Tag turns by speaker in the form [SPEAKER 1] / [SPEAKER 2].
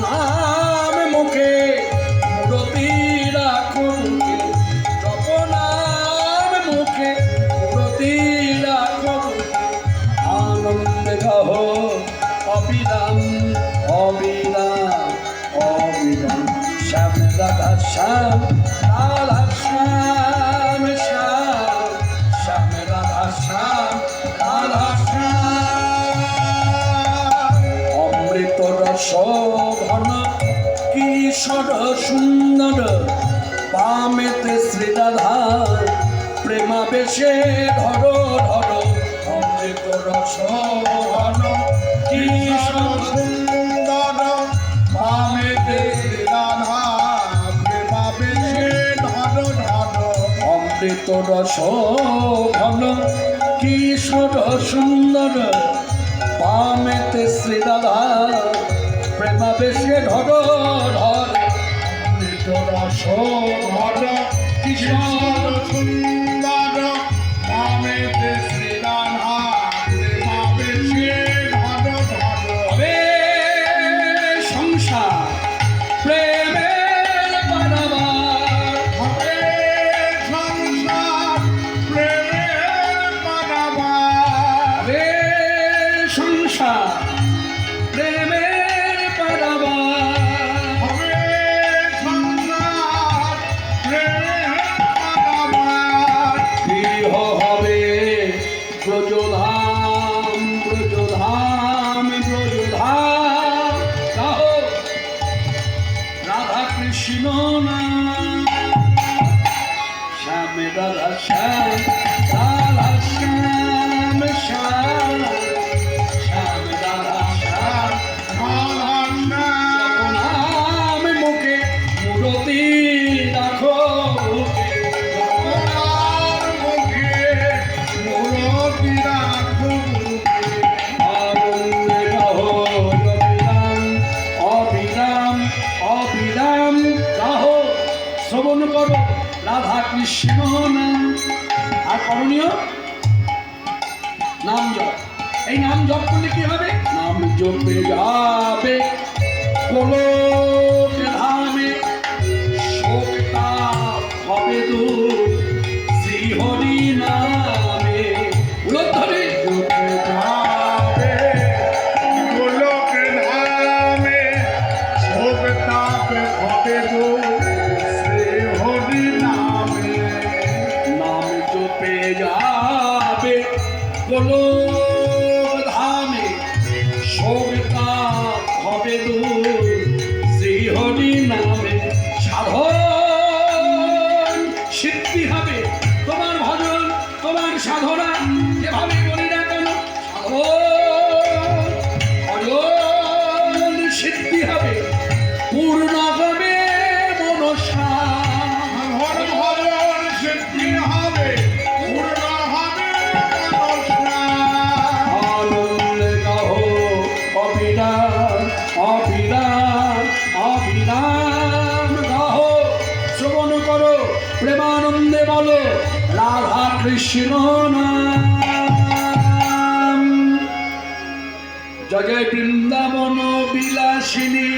[SPEAKER 1] নাম মুখে মূরতি রাখো বুকে, জপ নাম মুখে মূরতি রাখো বুকে, আনন্দে গাহো অবিরাম অবিরাম অবিরাম। শ্যাম রাধা শ্যাম রাধা শ্যাম শ্যাম, শ্যাম রাধা শ্যাম রাধা শ্যাম। অমৃত রস ঘন কিশোর সুন্দর, বামেতে শ্রী রাধা প্রেমাবেশে ধরো ধরো। অমৃত রস ঘন কিশোর সুন্দর, বামেতে শ্রী রাধা প্রেমাবেশে ধরো ধরো। অমৃত রস ঘন কিশোর সুন্দর, বামেতে শ্রী রাধা প্রেমাবেশে ধরো ধরো। অমৃত রস ঘন কিশোর সুন্দর, বামেতে শ্রী রাধা প্রেমাবেশে ধরো ধরো। হে সংসার প্রেমের পারাবার, হে সংসার প্রেমের পারাবার, হে সংসার প্রেমের পারাবার, হে সংসার প্রেমের পারাবার। গৃহ হবে ব্রজধাম ব্রজধাম ব্রজধাম, গাও রাধা কৃষ্ণ নাম। শ্যাম রাধা শ্যাম রাধা শ্যাম শ্যাম, শ্যাম রাধা শ্যাম রাধা শ্যাম। নাম মুখে মূরতি রাখো বুকে, মুখে মূরতি রাখো বুকে, আনন্দে গাহো অবিরাম অবিরাম অবিরাম। গাহো শ্রবণ করো রাধা কৃষ্ণ নাম। আর করণীয় নাম জপ। এই নাম জপ করলে কি হবে? নাম জপে যাবে গোলক ধামে, শোক তাপ হবে দূর শ্রী হরি নামে। উলধ্বনি জপে যাবে গোলক ধামে, শোক তাপ হবে দূর শ্রী হরি নামে। নাম জপে যাবে গোলক ধামে, শোক তাপ হবে দূর শ্রী হরি নামে। সাধন সিদ্ধি হবে তোমার ভজন তোমার সাধনা, যেভাবে বলি না কেন সাধন ভজন সিদ্ধি হবে, পূর্ণ হবে মনসা। ভজন সিদ্ধি হবে, পূর্ণ হবে মনসা। আনন্দে গাহো অবিরাম অবিরাম অবিরাম। গাহো শ্রবণ করো প্রেমানন্দে বলো রাধা কৃষ্ণ নাম। জয় জয় বৃন্দাবন বিলাসিনী।